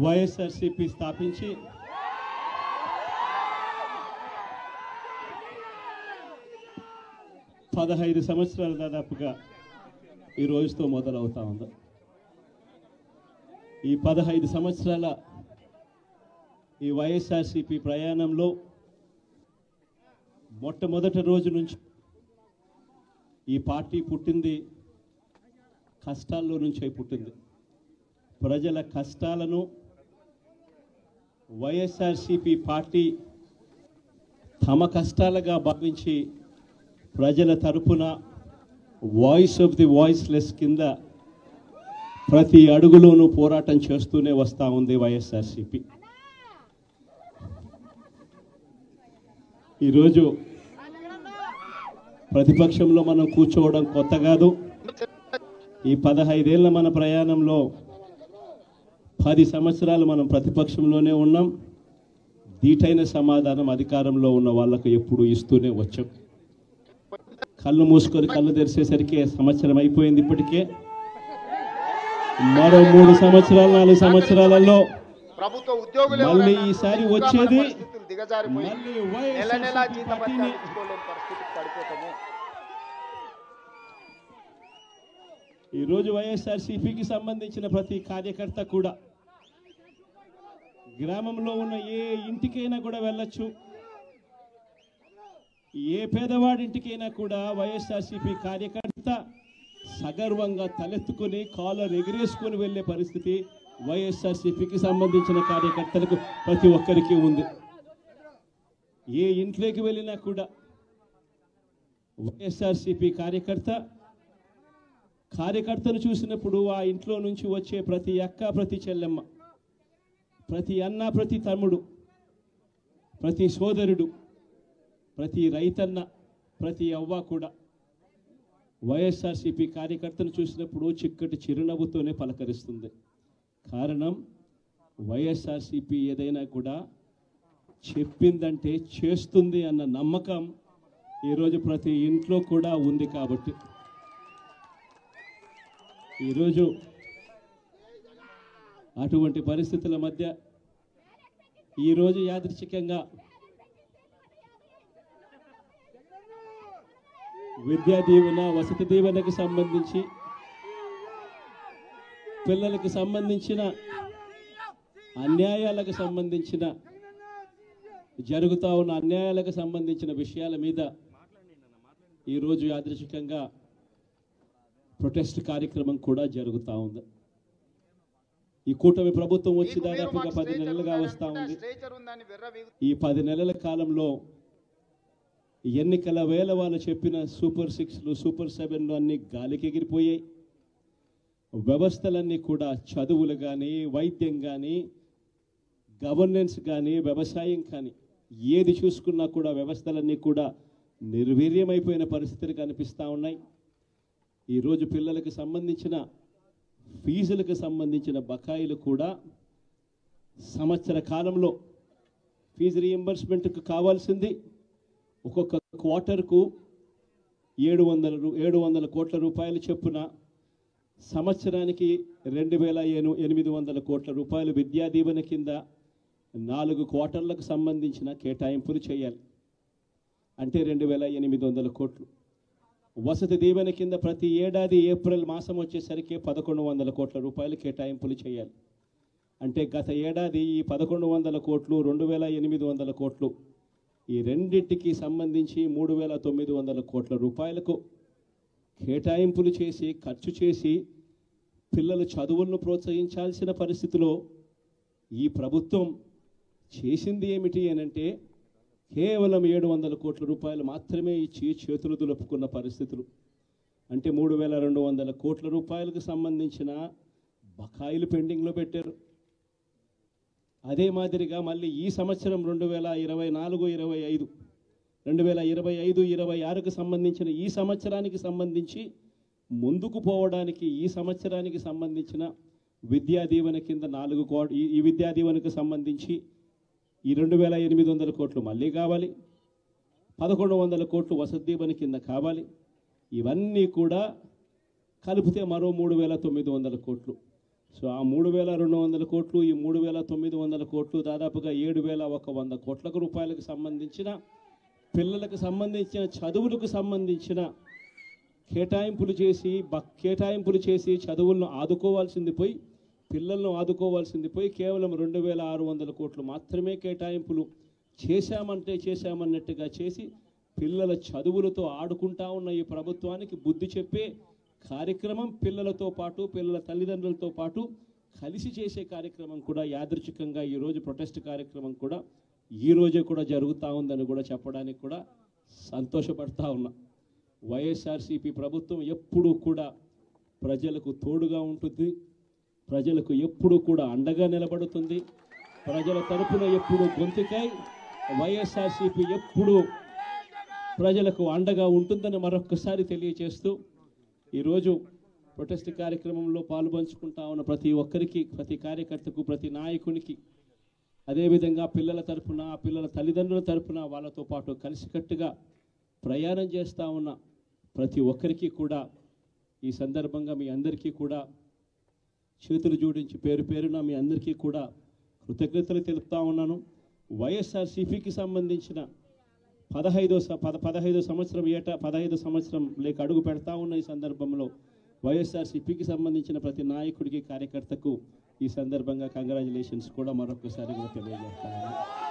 వైఎస్ఆర్సీపీ స్థాపించి పదహైదు సంవత్సరాలు దాదాపుగా ఈ రోజుతో మొదలవుతా ఉంది. ఈ 15 సంవత్సరాల ఈ వైఎస్ఆర్సీపీ ప్రయాణంలో మొట్టమొదటి రోజు నుంచి ఈ పార్టీ పుట్టింది కష్టాల్లో నుంచి పుట్టింది. ప్రజల కష్టాలను వైఎస్ఆర్సీపీ పార్టీ తమ కష్టాలుగా భావించి ప్రజల తరపున వాయిస్ ఆఫ్ ది వాయిస్లెస్ కింద ప్రతి అడుగులోనూ పోరాటం చేస్తూనే వస్తూ ఉంది వైఎస్ఆర్సీపీ. ఈరోజు ప్రతిపక్షంలో మనం కూర్చోవడం కొత్త కాదు. ఈ 15 ఏళ్ల మన ప్రయాణంలో 10 సంవత్సరాలు మనం ప్రతిపక్షంలోనే ఉన్నాం. దీటైన సమాధానం అధికారంలో ఉన్న వాళ్ళకు ఎప్పుడు ఇస్తూనే వచ్చాం. కళ్ళు మూసుకొని కళ్ళు తెరిచేసరికి సంవత్సరం అయిపోయింది. ఇప్పటికే మరో 3 సంవత్సరాలు 4 సంవత్సరాలలో ప్రభుత్వ ఉద్యోగులు మళ్ళీ ఈసారి వచ్చేది దిగజారిపోయి నెల నెల జీతభత్యాలు ఇచ్చుకోలేని పరిస్థితికి పడిపోతాము. ఈరోజు వైఎస్ఆర్సీపీకి సంబంధించిన ప్రతి కార్యకర్త కూడా గ్రామంలో ఉన్న ఏ ఇంటికైనా కూడా వెళ్ళొచ్చు. ఏ పేదవాడింటికైనా కూడా వైఎస్ఆర్సీపీ కార్యకర్త సగర్వంగా తలెత్తుకొని కాలర్ ఎగిరేసుకొని వెళ్ళే పరిస్థితి వైఎస్ఆర్సీపీకి సంబంధించిన కార్యకర్తలకు ప్రతి ఒక్కరికి ఉంది. ఏ ఇంట్లోకి వెళ్ళినా కూడా వైఎస్ఆర్సీపీ కార్యకర్తను చూసినప్పుడు ఆ ఇంట్లో నుంచి వచ్చే ప్రతి అక్క, ప్రతి చెల్లెమ్మ, ప్రతి అన్న, ప్రతి తమ్ముడు, ప్రతి సోదరుడు, ప్రతి రైతన్న, ప్రతి అవ్వ కూడా వైఎస్ఆర్సీపీ కార్యకర్తను చూసినప్పుడు చిక్కటి చిరునవ్వుతోనే పలకరిస్తుంది. కారణం వైఎస్ఆర్సీపీ ఏదైనా కూడా చెప్పిందంటే చేస్తుంది అన్న నమ్మకం ఈరోజు ప్రతి ఇంట్లో కూడా ఉంది. కాబట్టి ఈరోజు అటువంటి పరిస్థితుల మధ్య ఈరోజు యాదృచ్ఛికంగా విద్యా దీవెన, వసతి దీవెనకు సంబంధించి, పిల్లలకు సంబంధించిన అన్యాయాలకు సంబంధించిన, జరుగుతూ ఉన్న అన్యాయాలకు సంబంధించిన విషయాల మీద ఈరోజు యాదృచ్ఛికంగా ప్రొటెస్ట్ కార్యక్రమం కూడా జరుగుతూ ఉంది. ఈ కూటమి ప్రభుత్వం వచ్చి దాదాపుగా 10 నెలలుగా వస్తూ ఉంది. ఈ 10 నెలల కాలంలో ఎన్నికల వేళ వాళ్ళు చెప్పిన సూపర్ 6లు, సూపర్ 7లు అన్నీ గాలికి ఎగిరిపోయాయి. వ్యవస్థలన్నీ కూడా చదువులు కానీ, వైద్యం కానీ, గవర్నెన్స్ కానీ, వ్యవసాయం కానీ ఏది చూసుకున్నా కూడా వ్యవస్థలన్నీ కూడా నిర్వీర్యమైపోయిన పరిస్థితులు కనిపిస్తూ ఉన్నాయి. ఈరోజు పిల్లలకు సంబంధించిన ఫీజులకు సంబంధించిన బకాయిలు కూడా సంవత్సర కాలంలో ఫీజు రీఎంబర్స్మెంట్కు కావాల్సింది ఒక్కొక్క క్వార్టర్కు 700 కోట్ల రూపాయలు చొప్పున, సంవత్సరానికి 2800 కోట్ల రూపాయలు విద్యా దీవెన కింద 4 క్వార్టర్లకు సంబంధించిన కేటాయింపులు చేయాలి. అంటే 2800 కోట్లు. వసతి దీవెన కింద ప్రతి ఏడాది ఏప్రిల్ మాసం వచ్చేసరికి 1100 కోట్ల రూపాయలు కేటాయింపులు చేయాలి. అంటే గత ఏడాది ఈ 1100 కోట్లు, 2800 కోట్లు, ఈ రెండింటికి సంబంధించి 3900 కోట్ల రూపాయలకు కేటాయింపులు చేసి, ఖర్చు చేసి పిల్లల చదువులను ప్రోత్సహించాల్సిన పరిస్థితిలో ఈ ప్రభుత్వం చేసింది ఏమిటి అనంటే కేవలం 700 కోట్ల రూపాయలు మాత్రమే ఇచ్చి చేతులు దులుపుకున్న పరిస్థితులు. అంటే 3200 కోట్ల రూపాయలకు సంబంధించిన బకాయిలు పెండింగ్లో పెట్టారు. అదే మాదిరిగా మళ్ళీ ఈ సంవత్సరం 2024-25కు సంబంధించిన ఈ సంవత్సరానికి సంబంధించి ముందుకు పోవడానికి ఈ సంవత్సరానికి సంబంధించిన విద్యా దీవెన కింద 4 కోట్లు, ఈ విద్యా దీవెనకు సంబంధించి ఈ 2800 కోట్లు మళ్ళీ కావాలి. 1100 కోట్లు వసతి దీవెన కింద కావాలి. ఇవన్నీ కూడా కలిపితే మరో 3900 కోట్లు. సో ఆ 3,200 కోట్లు, ఈ 3,900 కోట్లు, దాదాపుగా 7,100 కోట్ల రూపాయలకు సంబంధించిన పిల్లలకు సంబంధించిన చదువులకు సంబంధించిన కేటాయింపులు చేసి చదువులను ఆదుకోవాల్సింది పోయి, పిల్లలను ఆదుకోవాల్సింది పోయి కేవలం 2,600 కోట్లు మాత్రమే కేటాయింపులు చేశామన్నట్టుగా చేసి పిల్లల చదువులతో ఆడుకుంటా ఉన్న ఈ ప్రభుత్వానికి బుద్ధి చెప్పే కార్యక్రమం పిల్లలతో పాటు, పిల్లల తల్లిదండ్రులతో పాటు కలిసి చేసే కార్యక్రమం కూడా యాదృచ్ఛికంగా ఈరోజు ప్రొటెస్ట్ కార్యక్రమం కూడా ఈ రోజే కూడా జరుగుతూ ఉందని కూడా చెప్పడానికి కూడా సంతోషపడతా ఉన్నా. వైఎస్ఆర్సీపీ ప్రభుత్వం ఎప్పుడూ కూడా ప్రజలకు తోడుగా ఉంటుంది, ప్రజలకు ఎప్పుడూ కూడా అండగా నిలబడుతుంది, ప్రజల తరపున ఎప్పుడు గొంతుకై వైఎస్ఆర్సీపీ ఎప్పుడు ప్రజలకు అండగా ఉంటుందని మరొక్కసారి తెలియజేస్తూ ఈరోజు ప్రొటెస్ట్ కార్యక్రమంలో పాల్పంచుకుంటా ఉన్న ప్రతి ఒక్కరికి, ప్రతి కార్యకర్తకు, ప్రతి నాయకునికి, అదేవిధంగా పిల్లల తరపున, పిల్లల తల్లిదండ్రుల తరపున వాళ్ళతో పాటు కలిసికట్టుగా ప్రయాణం చేస్తూ ఉన్న ప్రతి ఒక్కరికి కూడా ఈ సందర్భంగా మీ అందరికీ కూడా చేతులు జోడించి పేరు పేరున మీ అందరికీ కూడా కృతజ్ఞతలు తెలుపుతా ఉన్నాను. వైఎస్ఆర్సీపీకి సంబంధించిన 15 సంవత్సరం లేక అడుగు పెడతా ఉన్న ఈ సందర్భంలో వైఎస్ఆర్సీపీకి సంబంధించిన ప్రతి నాయకుడికి, కార్యకర్తకు ఈ సందర్భంగా కంగ్రాచులేషన్స్ కూడా మరొకసారి కూడా తెలియజేస్తాను.